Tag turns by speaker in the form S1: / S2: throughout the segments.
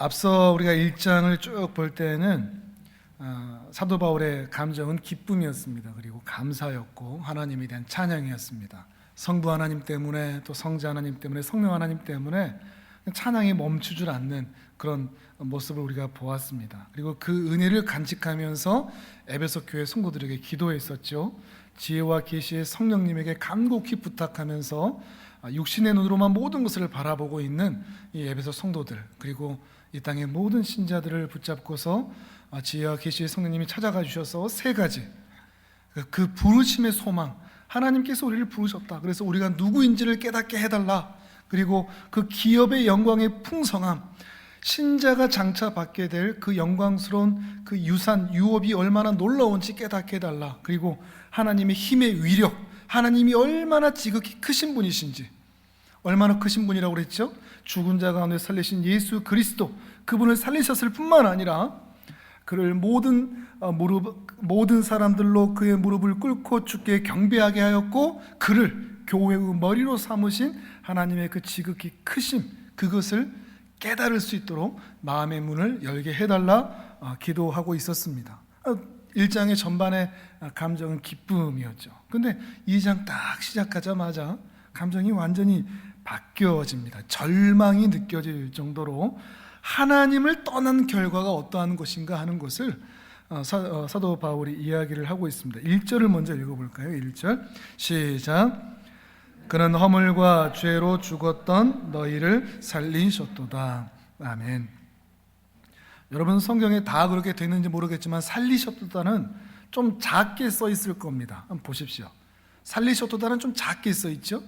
S1: 앞서 우리가 1장을 쭉 볼 때는 사도 바울의 감정은 기쁨이었습니다. 그리고 감사였고 하나님에 대한 찬양이었습니다. 성부 하나님 때문에, 또 성자 하나님 때문에, 성령 하나님 때문에 찬양이 멈추질 않는 그런 모습을 우리가 보았습니다. 그리고 그 은혜를 간직하면서 에베소 교회 성도들에게 기도했었죠. 지혜와 계시의 성령님에게 간곡히 부탁하면서 육신의 눈으로만 모든 것을 바라보고 있는 이 에베소 성도들, 그리고 이 땅의 모든 신자들을 붙잡고서 지혜와 계시의 성령님이 찾아가 주셔서 세 가지, 그 부르심의 소망, 하나님께서 우리를 부르셨다, 그래서 우리가 누구인지를 깨닫게 해달라, 그리고 그 기업의 영광의 풍성함, 신자가 장차 받게 될 그 영광스러운 그 유산, 유업이 얼마나 놀라운지 깨닫게 해달라, 그리고 하나님의 힘의 위력, 하나님이 얼마나 지극히 크신 분이신지, 얼마나 크신 분이라고 그랬죠? 죽은 자 가운데 살리신 예수 그리스도, 그분을 살리셨을 뿐만 아니라 그를 모든 사람들로 그의 무릎을 꿇고 주께 경배하게 하였고, 그를 교회의 머리로 삼으신 하나님의 그 지극히 크심, 그것을 깨달을 수 있도록 마음의 문을 열게 해달라 기도하고 있었습니다. 1장의 전반의 감정은 기쁨이었죠. 근데 2장 딱 시작하자마자 감정이 완전히 바뀌어집니다. 절망이 느껴질 정도로 하나님을 떠난 결과가 어떠한 것인가 하는 것을 사도 바울이 이야기를 하고 있습니다. 1절을 먼저 읽어볼까요? 1절 시작. 그는 허물과 죄로 죽었던 너희를 살리셨도다. 아멘. 여러분, 성경에 다 그렇게 되는지 모르겠지만 살리셨도다는 좀 작게 써 있을 겁니다. 한번 보십시오. 살리셨도다는 좀 작게 써 있죠.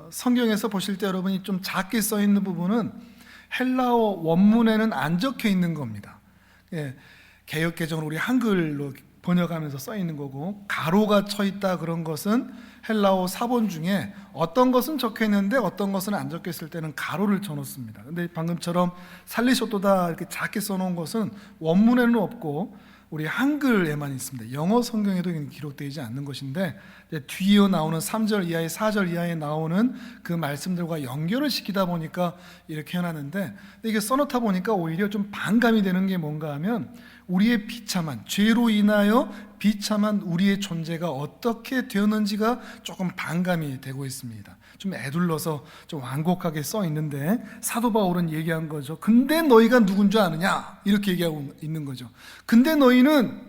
S1: 성경에서 보실 때 여러분이 좀 작게 써 있는 부분은 헬라어 원문에는 안 적혀 있는 겁니다. 개역개정을 우리 한글로 번역하면서 써 있는 거고, 가로가 쳐 있다 그런 것은 헬라어 사본 중에 어떤 것은 적혀 있는데 어떤 것은 안 적혀 있을 때는 가로를 쳐 놓습니다. 근데 방금처럼 살리셨도다 이렇게 작게 써 놓은 것은 원문에는 없고 우리 한글에만 있습니다. 영어 성경에도 기록되지 않는 것인데, 뒤에 나오는 3절 이하에 4절 이하에 나오는 그 말씀들과 연결을 시키다 보니까 이렇게 해놨는데, 이게 써놓다 보니까 오히려 좀 반감이 되는 게 뭔가 하면, 우리의 비참한, 죄로 인하여 비참한 우리의 존재가 어떻게 되었는지가 조금 반감이 되고 있습니다. 좀 애둘러서 좀 완곡하게 써 있는데, 사도 바울은 얘기한 거죠. 근데 너희가 누군 줄 아느냐? 이렇게 얘기하고 있는 거죠. 근데 너희는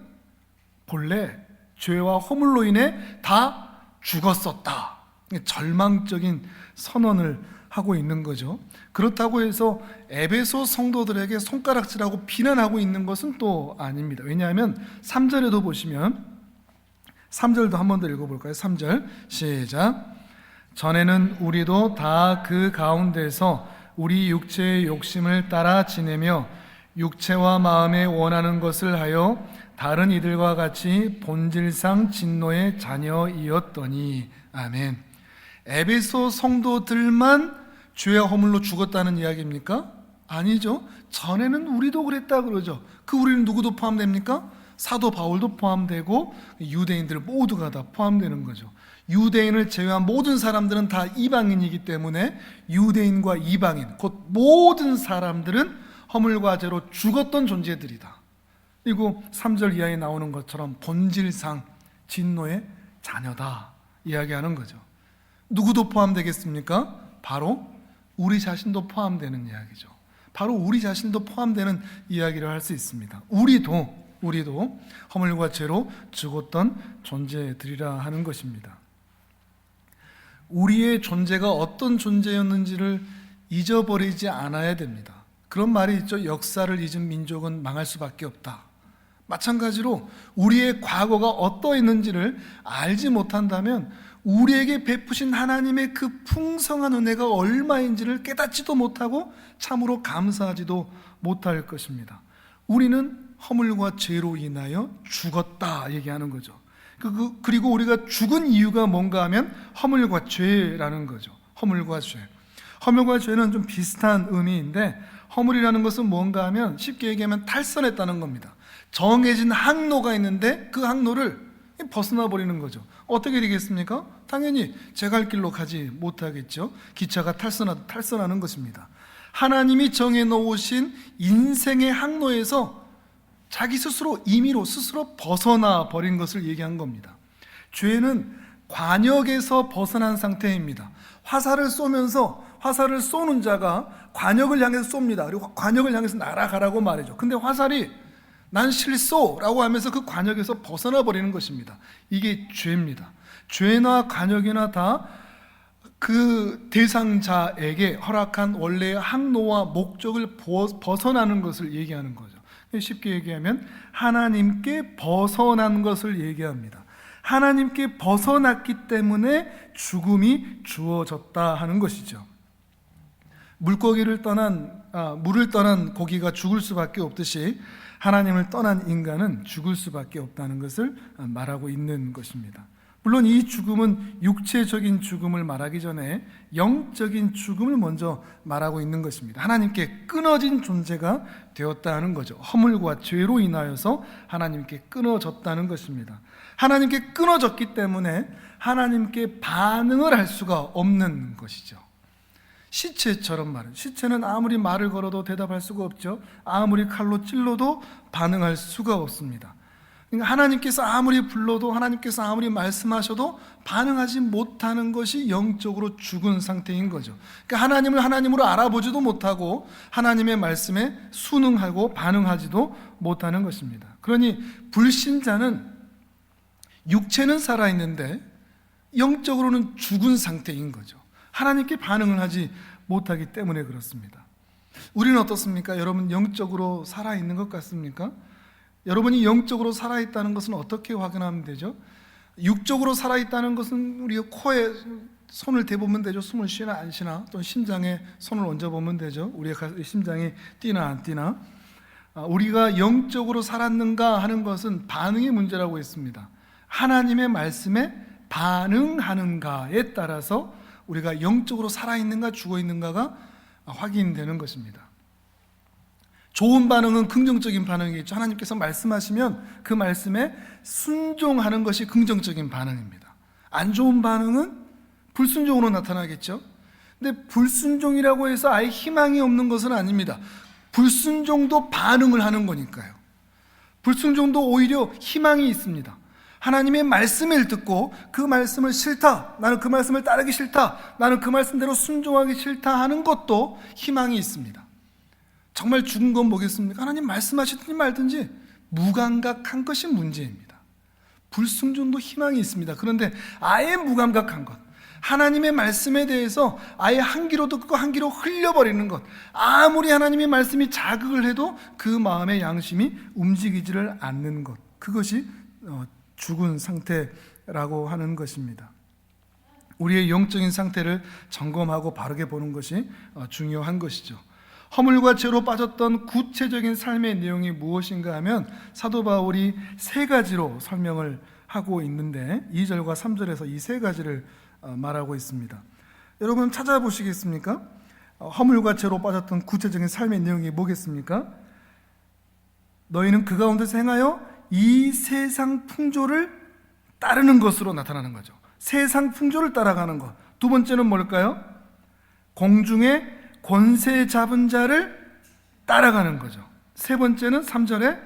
S1: 본래 죄와 허물로 인해 다 죽었었다. 절망적인 선언을 하고 있는 거죠. 그렇다고 해서 에베소 성도들에게 손가락질하고 비난하고 있는 것은 또 아닙니다. 왜냐하면 3절에도 보시면, 3절도 한 번 더 읽어볼까요? 3절 시작. 전에는 우리도 다 그 가운데서 우리 육체의 욕심을 따라 지내며 육체와 마음에 원하는 것을 하여 다른 이들과 같이 본질상 진노의 자녀이었더니. 아멘. 에베소 성도들만 죄와 허물로 죽었다는 이야기입니까? 아니죠. 전에는 우리도 그랬다 그러죠. 그 우리는 누구도 포함됩니까? 사도 바울도 포함되고 유대인들 모두가 다 포함되는 거죠. 유대인을 제외한 모든 사람들은 다 이방인이기 때문에 유대인과 이방인, 곧 모든 사람들은 허물과 죄로 죽었던 존재들이다. 그리고 3절 이하에 나오는 것처럼 본질상 진노의 자녀다 이야기하는 거죠. 누구도 포함되겠습니까? 바로 우리 자신도 포함되는 이야기죠. 바로 우리 자신도 포함되는 이야기를 할 수 있습니다. 우리도 허물과 죄로 죽었던 존재들이라 하는 것입니다. 우리의 존재가 어떤 존재였는지를 잊어버리지 않아야 됩니다. 그런 말이 있죠. 역사를 잊은 민족은 망할 수밖에 없다. 마찬가지로 우리의 과거가 어떠했는지를 알지 못한다면 우리에게 베푸신 하나님의 그 풍성한 은혜가 얼마인지를 깨닫지도 못하고 참으로 감사하지도 못할 것입니다. 우리는 허물과 죄로 인하여 죽었다 얘기하는 거죠. 그리고 우리가 죽은 이유가 뭔가 하면 허물과 죄라는 거죠. 허물과 죄. 허물과 죄는 좀 비슷한 의미인데, 허물이라는 것은 뭔가 하면 쉽게 얘기하면 탈선했다는 겁니다. 정해진 항로가 있는데 그 항로를 벗어나 버리는 거죠. 어떻게 되겠습니까? 당연히 제 갈 길로 가지 못하겠죠. 기차가 탈선하는 것입니다. 하나님이 정해놓으신 인생의 항로에서 자기 스스로 임의로 스스로 벗어나 버린 것을 얘기한 겁니다. 죄는 관역에서 벗어난 상태입니다. 화살을 쏘면서 화살을 쏘는 자가 관역을 향해서 쏩니다. 그리고 관역을 향해서 날아가라고 말이죠. 근데 화살이 난 실소라고 하면서 그 관역에서 벗어나 버리는 것입니다. 이게 죄입니다. 죄나 관역이나 다 그 대상자에게 허락한 원래의 항로와 목적을 벗어나는 것을 얘기하는 거죠. 쉽게 얘기하면 하나님께 벗어난 것을 얘기합니다. 하나님께 벗어났기 때문에 죽음이 주어졌다 하는 것이죠. 물을 떠난 고기가 죽을 수밖에 없듯이 하나님을 떠난 인간은 죽을 수밖에 없다는 것을 말하고 있는 것입니다. 물론 이 죽음은 육체적인 죽음을 말하기 전에 영적인 죽음을 먼저 말하고 있는 것입니다. 하나님께 끊어진 존재가 되었다는 거죠. 허물과 죄로 인하여서 하나님께 끊어졌다는 것입니다. 하나님께 끊어졌기 때문에 하나님께 반응을 할 수가 없는 것이죠. 시체처럼 말은, 시체는 아무리 말을 걸어도 대답할 수가 없죠. 아무리 칼로 찔러도 반응할 수가 없습니다. 그러니까 하나님께서 아무리 불러도, 하나님께서 아무리 말씀하셔도 반응하지 못하는 것이 영적으로 죽은 상태인 거죠. 그러니까 하나님을 하나님으로 알아보지도 못하고 하나님의 말씀에 순응하고 반응하지도 못하는 것입니다. 그러니 불신자는 육체는 살아있는데 영적으로는 죽은 상태인 거죠. 하나님께 반응을 하지 못하기 때문에 그렇습니다. 우리는 어떻습니까? 여러분 영적으로 살아있는 것 같습니까? 여러분이 영적으로 살아있다는 것은 어떻게 확인하면 되죠? 육적으로 살아있다는 것은 우리가 코에 손을 대보면 되죠. 숨을 쉬나 안 쉬나, 또 심장에 손을 얹어보면 되죠. 우리의 심장이 뛰나 안 뛰나. 우리가 영적으로 살았는가 하는 것은 반응의 문제라고 했습니다. 하나님의 말씀에 반응하는가에 따라서 우리가 영적으로 살아있는가 죽어있는가가 확인되는 것입니다. 좋은 반응은 긍정적인 반응이겠죠. 하나님께서 말씀하시면 그 말씀에 순종하는 것이 긍정적인 반응입니다. 안 좋은 반응은 불순종으로 나타나겠죠. 근데 불순종이라고 해서 아예 희망이 없는 것은 아닙니다. 불순종도 반응을 하는 거니까요. 불순종도 오히려 희망이 있습니다. 하나님의 말씀을 듣고 그 말씀을 싫다, 나는 그 말씀을 따르기 싫다, 나는 그 말씀대로 순종하기 싫다 하는 것도 희망이 있습니다. 정말 죽은 건 뭐겠습니까? 하나님 말씀하시든지 말든지 무감각한 것이 문제입니다. 불순종도 희망이 있습니다. 그런데 아예 무감각한 것, 하나님의 말씀에 대해서 아예 한 귀로 듣고 한 귀로 흘려버리는 것, 아무리 하나님의 말씀이 자극을 해도 그 마음의 양심이 움직이지를 않는 것, 그것이 죽은 상태라고 하는 것입니다. 우리의 영적인 상태를 점검하고 바르게 보는 것이 중요한 것이죠. 허물과 죄로 빠졌던 구체적인 삶의 내용이 무엇인가 하면 사도 바울이 세 가지로 설명을 하고 있는데 2절과 3절에서 이 세 가지를 말하고 있습니다. 여러분 찾아보시겠습니까? 허물과 죄로 빠졌던 구체적인 삶의 내용이 뭐겠습니까? 너희는 그 가운데서 행하여 이 세상 풍조를 따르는 것으로 나타나는 거죠. 세상 풍조를 따라가는 것. 두 번째는 뭘까요? 공중에 권세 잡은 자를 따라가는 거죠. 세 번째는 3절에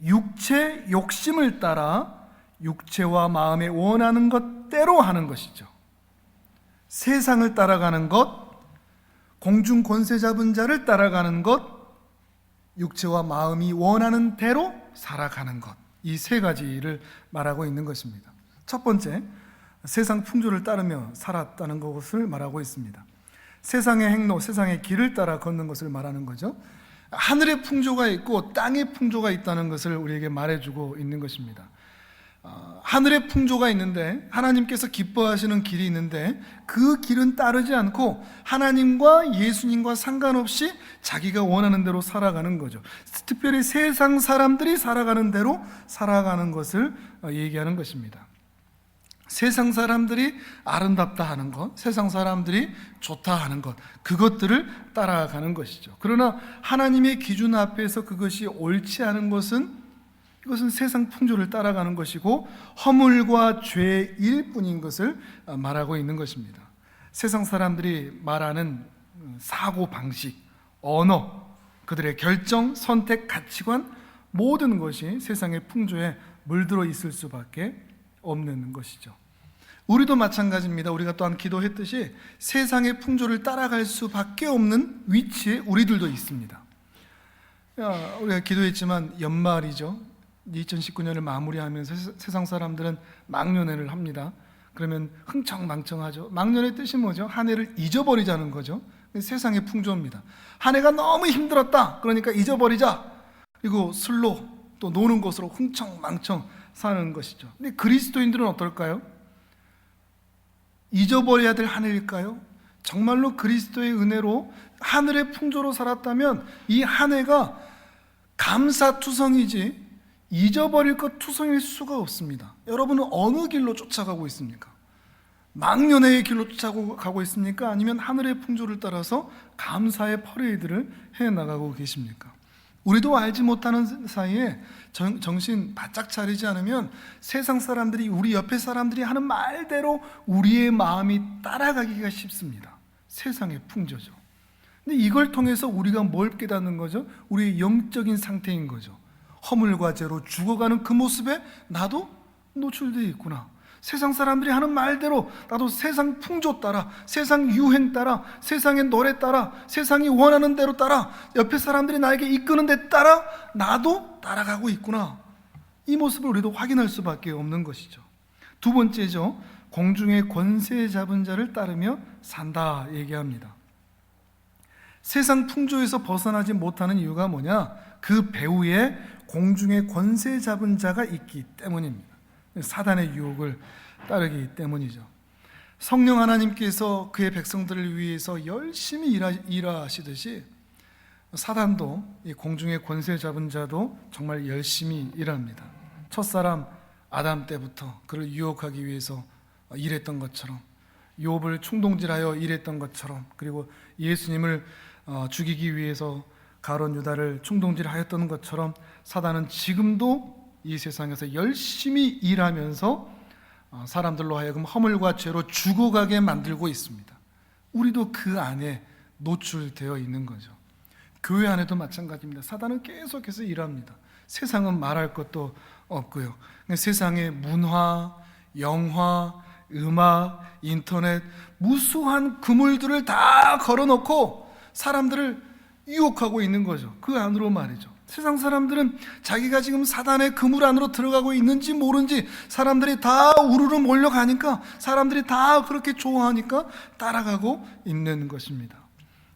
S1: 육체 욕심을 따라 육체와 마음에 원하는 것대로 하는 것이죠. 세상을 따라가는 것, 공중 권세 잡은 자를 따라가는 것, 육체와 마음이 원하는 대로 살아가는 것, 이 세 가지를 말하고 있는 것입니다. 첫 번째, 세상 풍조를 따르며 살았다는 것을 말하고 있습니다. 세상의 행로, 세상의 길을 따라 걷는 것을 말하는 거죠. 하늘의 풍조가 있고 땅의 풍조가 있다는 것을 우리에게 말해주고 있는 것입니다. 하늘의 풍조가 있는데, 하나님께서 기뻐하시는 길이 있는데 그 길은 따르지 않고 하나님과 예수님과 상관없이 자기가 원하는 대로 살아가는 거죠. 특별히 세상 사람들이 살아가는 대로 살아가는 것을 얘기하는 것입니다. 세상 사람들이 아름답다 하는 것, 세상 사람들이 좋다 하는 것, 그것들을 따라가는 것이죠. 그러나 하나님의 기준 앞에서 그것이 옳지 않은 것은, 이것은 세상 풍조를 따라가는 것이고 허물과 죄일 뿐인 것을 말하고 있는 것입니다. 세상 사람들이 말하는 사고 방식, 언어, 그들의 결정, 선택, 가치관, 모든 것이 세상의 풍조에 물들어 있을 수밖에 없는 것이죠. 우리도 마찬가지입니다. 우리가 또한 기도했듯이 세상의 풍조를 따라갈 수밖에 없는 위치에 우리들도 있습니다. 우리가 기도했지만 연말이죠. 2019년을 마무리하면서 세상 사람들은 망년회를 합니다. 그러면 흥청망청하죠. 망년의 뜻이 뭐죠? 한 해를 잊어버리자는 거죠. 세상의 풍조입니다. 한 해가 너무 힘들었다. 그러니까 잊어버리자. 그리고 술로 또 노는 것으로 흥청망청 사는 것이죠. 근데 그리스도인들은 어떨까요? 잊어버려야 될 한 해일까요? 정말로 그리스도의 은혜로 하늘의 풍조로 살았다면 이 한 해가 감사투성이지 잊어버릴 것 투성일 수가 없습니다. 여러분은 어느 길로 쫓아가고 있습니까? 망년의 길로 쫓아가고 있습니까? 아니면 하늘의 풍조를 따라서 감사의 퍼레이드를 해나가고 계십니까? 우리도 알지 못하는 사이에 정신 바짝 차리지 않으면 세상 사람들이, 우리 옆에 사람들이 하는 말대로 우리의 마음이 따라가기가 쉽습니다. 세상의 풍조죠. 근데 이걸 통해서 우리가 뭘 깨닫는 거죠? 우리의 영적인 상태인 거죠. 허물과 죄로 죽어가는 그 모습에 나도 노출되어 있구나. 세상 사람들이 하는 말대로 나도 세상 풍조 따라, 세상 유행 따라, 세상의 노래 따라, 세상이 원하는 대로 따라, 옆에 사람들이 나에게 이끄는 데 따라 나도 따라가고 있구나. 이 모습을 우리도 확인할 수밖에 없는 것이죠. 두 번째죠. 공중의 권세 잡은 자를 따르며 산다 얘기합니다. 세상 풍조에서 벗어나지 못하는 이유가 뭐냐? 그 배후에 공중의 권세 잡은 자가 있기 때문입니다. 사단의 유혹을 따르기 때문이죠. 성령 하나님께서 그의 백성들을 위해서 열심히 일하시듯이 사단도, 이 공중의 권세 잡은 자도 정말 열심히 일합니다. 첫사람 아담 때부터 그를 유혹하기 위해서 일했던 것처럼, 욥을 충동질하여 일했던 것처럼, 그리고 예수님을 죽이기 위해서 가룟 유다를 충동질하였던 것처럼 사단은 지금도 이 세상에서 열심히 일하면서 사람들로 하여금 허물과 죄로 죽어가게 만들고 있습니다. 우리도 그 안에 노출되어 있는 거죠. 교회 안에도 마찬가지입니다. 사단은 계속해서 일합니다. 세상은 말할 것도 없고요. 세상의 문화, 영화, 음악, 인터넷, 무수한 그물들을 다 걸어놓고 사람들을 유혹하고 있는 거죠. 그 안으로 말이죠. 세상 사람들은 자기가 지금 사단의 그물 안으로 들어가고 있는지 모른지 사람들이 다 우르르 몰려가니까, 사람들이 다 그렇게 좋아하니까 따라가고 있는 것입니다.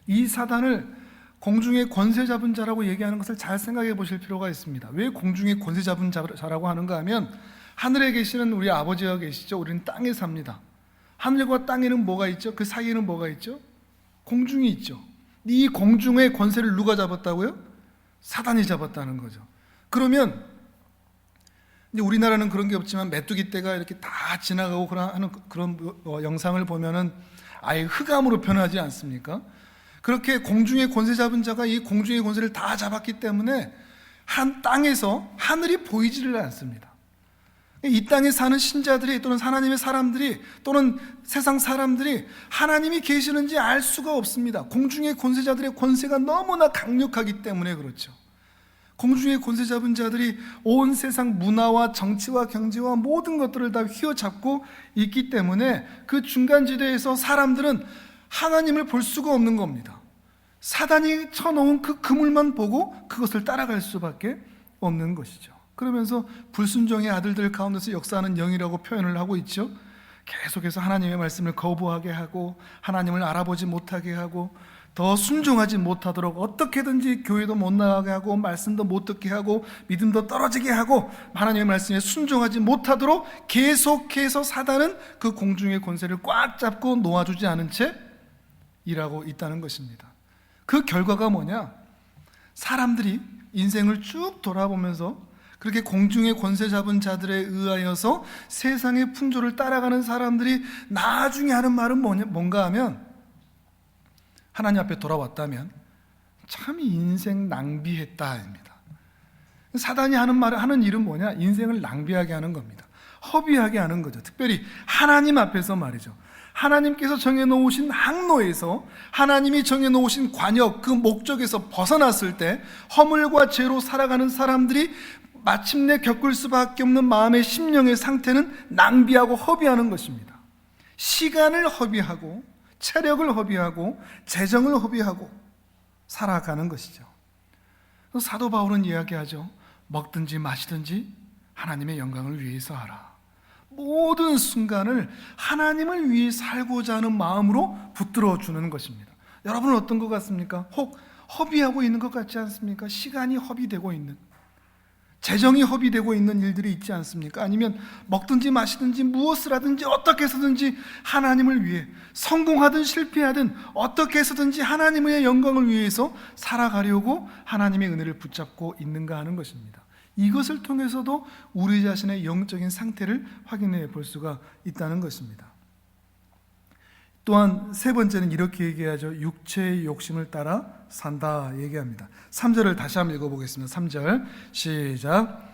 S1: 이 사단을 공중의 권세 잡은 자라고 얘기하는 것을 잘 생각해 보실 필요가 있습니다. 왜 공중의 권세 잡은 자라고 하는가 하면, 하늘에 계시는 우리 아버지가 계시죠. 우리는 땅에 삽니다. 하늘과 땅에는 뭐가 있죠? 그 사이에는 뭐가 있죠? 공중이 있죠. 이 공중의 권세를 누가 잡았다고요? 사단이 잡았다는 거죠. 그러면 이제 우리나라는 그런 게 없지만 메뚜기 떼가 이렇게 다 지나가고 하는 그런 영상을 보면은 아예 흑암으로 변하지 않습니까? 그렇게 공중의 권세 잡은 자가 이 공중의 권세를 다 잡았기 때문에 한 땅에서 하늘이 보이지를 않습니다. 이 땅에 사는 신자들이, 또는 하나님의 사람들이, 또는 세상 사람들이 하나님이 계시는지 알 수가 없습니다. 공중의 권세자들의 권세가 너무나 강력하기 때문에 그렇죠. 공중의 권세 잡은 자들이 온 세상 문화와 정치와 경제와 모든 것들을 다 휘어잡고 있기 때문에 그 중간지대에서 사람들은 하나님을 볼 수가 없는 겁니다. 사단이 쳐놓은 그 그물만 보고 그것을 따라갈 수밖에 없는 것이죠. 그러면서 불순종의 아들들 가운데서 역사하는 영이라고 표현을 하고 있죠. 계속해서 하나님의 말씀을 거부하게 하고, 하나님을 알아보지 못하게 하고, 더 순종하지 못하도록 어떻게든지 교회도 못 나가게 하고, 말씀도 못 듣게 하고, 믿음도 떨어지게 하고, 하나님의 말씀에 순종하지 못하도록 계속해서 사단은 그 공중의 권세를 꽉 잡고 놓아주지 않은 채 일하고 있다는 것입니다. 그 결과가 뭐냐? 사람들이 인생을 쭉 돌아보면서 그렇게 공중의 권세 잡은 자들에 의하여서 세상의 풍조를 따라가는 사람들이 나중에 하는 말은 뭔가 하면, 하나님 앞에 돌아왔다면 참 인생 낭비했다입니다. 사단이 하는 일은 뭐냐? 인생을 낭비하게 하는 겁니다. 허비하게 하는 거죠. 특별히 하나님 앞에서 말이죠. 하나님께서 정해놓으신 항로에서, 하나님이 정해놓으신 관역, 그 목적에서 벗어났을 때 허물과 죄로 살아가는 사람들이 마침내 겪을 수밖에 없는 마음의 심령의 상태는 낭비하고 허비하는 것입니다. 시간을 허비하고 체력을 허비하고 재정을 허비하고 살아가는 것이죠. 사도 바울은 이야기하죠. 먹든지 마시든지 하나님의 영광을 위해서 하라. 모든 순간을 하나님을 위해 살고자 하는 마음으로 붙들어 주는 것입니다. 여러분은 어떤 것 같습니까? 혹 허비하고 있는 것 같지 않습니까? 시간이 허비되고 있는, 재정이 허비되고 있는 일들이 있지 않습니까? 아니면 먹든지 마시든지 무엇을 하든지 어떻게 해서든지 하나님을 위해, 성공하든 실패하든 어떻게 해서든지 하나님의 영광을 위해서 살아가려고 하나님의 은혜를 붙잡고 있는가 하는 것입니다. 이것을 통해서도 우리 자신의 영적인 상태를 확인해 볼 수가 있다는 것입니다. 또한 세 번째는 이렇게 얘기하죠. 육체의 욕심을 따라 산다 얘기합니다. 3절을 다시 한번 읽어보겠습니다. 3절 시작.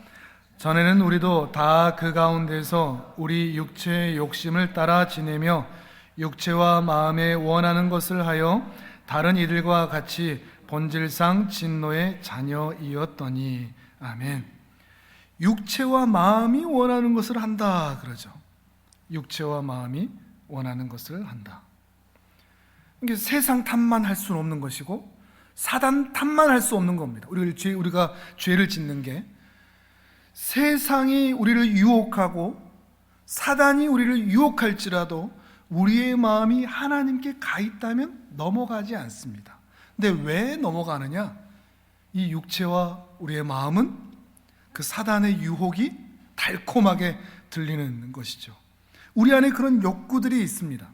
S1: 전에는 우리도 다 그 가운데서 우리 육체의 욕심을 따라 지내며 육체와 마음에 원하는 것을 하여 다른 이들과 같이 본질상 진노의 자녀이었더니. 아멘. 육체와 마음이 원하는 것을 한다 그러죠. 육체와 마음이 원하는 것을 한다. 이게 세상 탓만 할 수는 없는 것이고 사단 탓만 할 수 없는 겁니다. 우리가 죄를 짓는 게 세상이 우리를 유혹하고 사단이 우리를 유혹할지라도 우리의 마음이 하나님께 가 있다면 넘어가지 않습니다. 근데 왜 넘어가느냐? 이 육체와 우리의 마음은 그 사단의 유혹이 달콤하게 들리는 것이죠. 우리 안에 그런 욕구들이 있습니다.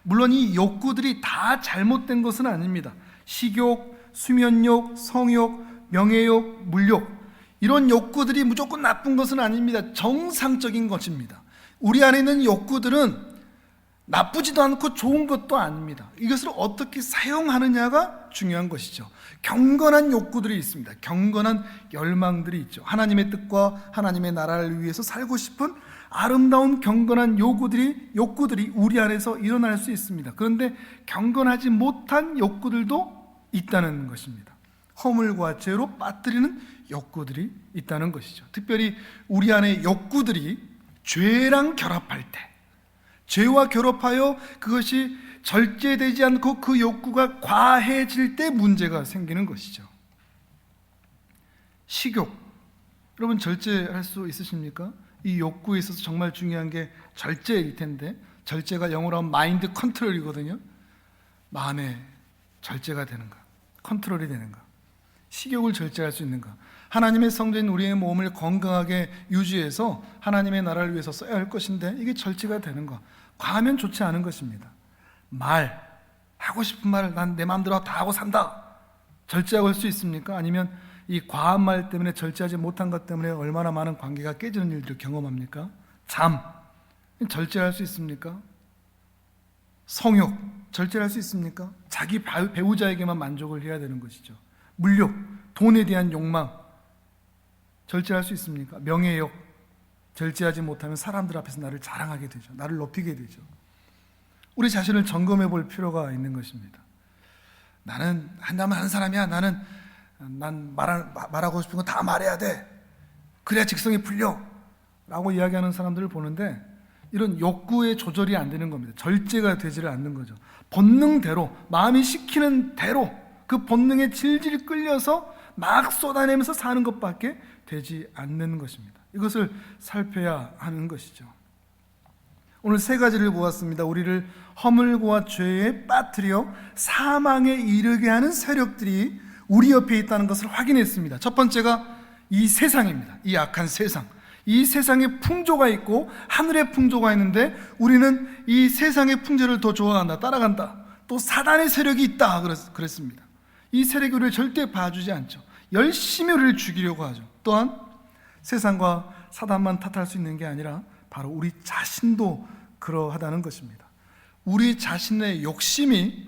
S1: 물론 이 욕구들이 다 잘못된 것은 아닙니다. 식욕, 수면욕, 성욕, 명예욕, 물욕, 이런 욕구들이 무조건 나쁜 것은 아닙니다. 정상적인 것입니다. 우리 안에 있는 욕구들은 나쁘지도 않고 좋은 것도 아닙니다. 이것을 어떻게 사용하느냐가 중요한 것이죠. 경건한 욕구들이 있습니다. 경건한 열망들이 있죠. 하나님의 뜻과 하나님의 나라를 위해서 살고 싶은 아름다운 경건한 욕구들이 우리 안에서 일어날 수 있습니다. 그런데 경건하지 못한 욕구들도 있다는 것입니다. 허물과 죄로 빠뜨리는 욕구들이 있다는 것이죠. 특별히 우리 안에 욕구들이 죄랑 결합할 때, 죄와 결합하여 그것이 절제되지 않고 그 욕구가 과해질 때 문제가 생기는 것이죠. 식욕, 여러분 절제할 수 있으십니까? 이 욕구에 있어서 정말 중요한 게 절제일 텐데, 절제가 영어로 하면 마인드 컨트롤이거든요. 마음의 절제가 되는가, 컨트롤이 되는가, 식욕을 절제할 수 있는가, 하나님의 성전인 우리의 몸을 건강하게 유지해서 하나님의 나라를 위해서 써야 할 것인데 이게 절제가 되는가, 과하면 좋지 않은 것입니다. 하고 싶은 말을 난 내 마음대로 다 하고 산다, 절제하고 할 수 있습니까? 아니면 이 과한 말 때문에 절제하지 못한 것 때문에 얼마나 많은 관계가 깨지는 일들을 경험합니까? 절제할 수 있습니까? 성욕, 절제할 수 있습니까? 자기 배우자에게만 만족을 해야 되는 것이죠. 물욕, 돈에 대한 욕망, 절제할 수 있습니까? 명예욕, 절제하지 못하면 사람들 앞에서 나를 자랑하게 되죠. 나를 높이게 되죠. 우리 자신을 점검해 볼 필요가 있는 것입니다. 나는 한다면 하는 사람이야. 난 말하고 싶은 거 다 말해야 돼. 그래야 직성이 풀려. 라고 이야기하는 사람들을 보는데 이런 욕구의 조절이 안 되는 겁니다. 절제가 되지를 않는 거죠. 본능대로, 마음이 시키는 대로 그 본능에 질질 끌려서 막 쏟아내면서 사는 것밖에 되지 않는 것입니다. 이것을 살펴야 하는 것이죠. 오늘 세 가지를 보았습니다. 우리를 허물과 죄에 빠뜨려 사망에 이르게 하는 세력들이 우리 옆에 있다는 것을 확인했습니다. 첫 번째가 이 세상입니다. 이 악한 세상. 이 세상에 풍조가 있고 하늘의 풍조가 있는데 우리는 이 세상의 풍조를 더 좋아한다, 따라간다. 또 사단의 세력이 있다 그랬습니다. 이 세력이 우리를 절대 봐주지 않죠. 열심히 우리를 죽이려고 하죠. 또한 세상과 사단만 탓할 수 있는 게 아니라 바로 우리 자신도 그러하다는 것입니다. 우리 자신의 욕심이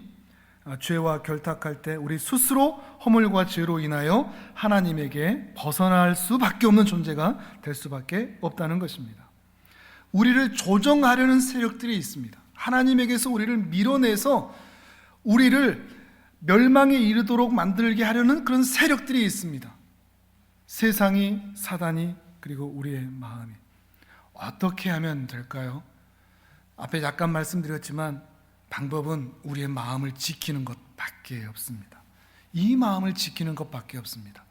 S1: 죄와 결탁할 때 우리 스스로 허물과 죄로 인하여 하나님에게 벗어날 수밖에 없는 존재가 될 수밖에 없다는 것입니다. 우리를 조정하려는 세력들이 있습니다. 하나님에게서 우리를 밀어내서 우리를 멸망에 이르도록 만들게 하려는 그런 세력들이 있습니다. 세상이, 사단이, 그리고 우리의 마음이. 어떻게 하면 될까요? 앞에 약간 말씀드렸지만 방법은 우리의 마음을 지키는 것밖에 없습니다. 이 마음을 지키는 것밖에 없습니다.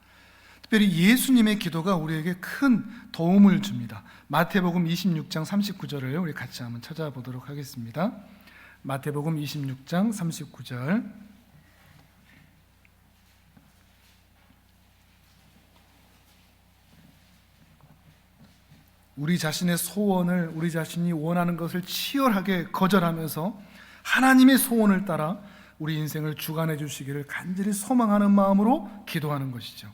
S1: 특별히 예수님의 기도가 우리에게 큰 도움을 줍니다. 마태복음 26장 39절을 우리 같이 한번 찾아보도록 하겠습니다. 마태복음 26장 39절. 우리 자신의 소원을, 우리 자신이 원하는 것을 치열하게 거절하면서 하나님의 소원을 따라 우리 인생을 주관해 주시기를 간절히 소망하는 마음으로 기도하는 것이죠.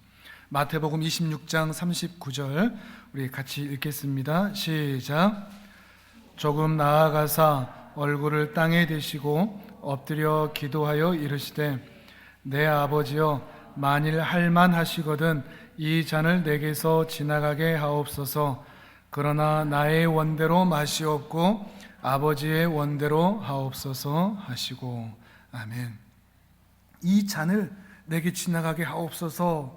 S1: 마태복음 26장 39절 우리 같이 읽겠습니다. 시작. 조금 나아가사 얼굴을 땅에 대시고 엎드려 기도하여 이르시되 내 아버지여 만일 할만하시거든 이 잔을 내게서 지나가게 하옵소서. 그러나 나의 원대로 마시옵고 아버지의 원대로 하옵소서 하시고. 아멘. 이 잔을 내게 지나가게 하옵소서.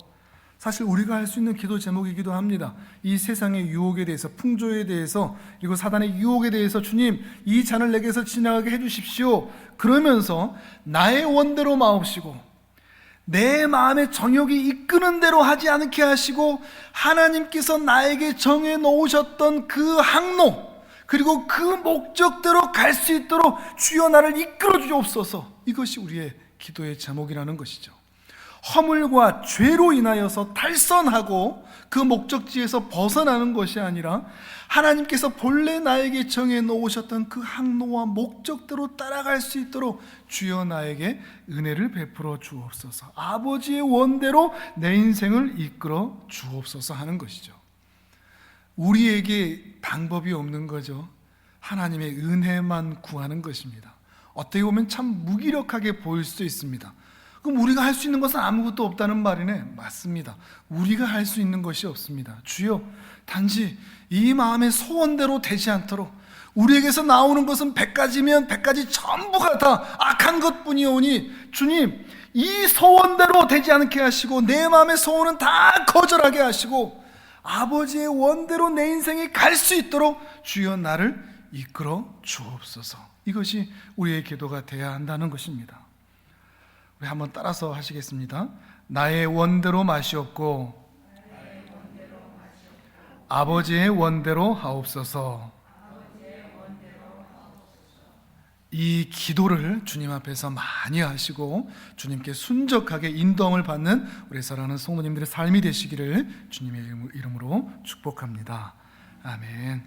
S1: 사실 우리가 할 수 있는 기도 제목이기도 합니다. 이 세상의 유혹에 대해서, 풍조에 대해서, 그리고 사단의 유혹에 대해서 주님 이 잔을 내게서 지나가게 해주십시오. 그러면서 나의 원대로 마옵시고 내 마음의 정욕이 이끄는 대로 하지 않게 하시고 하나님께서 나에게 정해 놓으셨던 그 항로, 그리고 그 목적대로 갈 수 있도록 주여 나를 이끌어 주옵소서. 이것이 우리의 기도의 제목이라는 것이죠. 허물과 죄로 인하여서 탈선하고 그 목적지에서 벗어나는 것이 아니라 하나님께서 본래 나에게 정해 놓으셨던 그 항로와 목적대로 따라갈 수 있도록 주여 나에게 은혜를 베풀어 주옵소서, 아버지의 원대로 내 인생을 이끌어 주옵소서 하는 것이죠. 우리에게 방법이 없는 거죠. 하나님의 은혜만 구하는 것입니다. 어떻게 보면 참 무기력하게 보일 수도 있습니다. 그럼 우리가 할 수 있는 것은 아무것도 없다는 말이네. 맞습니다. 우리가 할 수 있는 것이 없습니다. 주여, 단지 이 마음의 소원대로 되지 않도록, 우리에게서 나오는 것은 100가지면 100가지 전부가 다 악한 것뿐이오니 주님 이 소원대로 되지 않게 하시고 내 마음의 소원은 다 거절하게 하시고 아버지의 원대로 내 인생이 갈 수 있도록 주여 나를 이끌어 주옵소서. 이것이 우리의 기도가 되어야 한다는 것입니다. 우리 한번 따라서 하시겠습니다. 나의 원대로 마시옵고 아버지의 원대로 하옵소서. 이 기도를 주님 앞에서 많이 하시고 주님께 순적하게 인도함을 받는 우리 사랑하는 성도님들의 삶이 되시기를 주님의 이름으로 축복합니다. 아멘.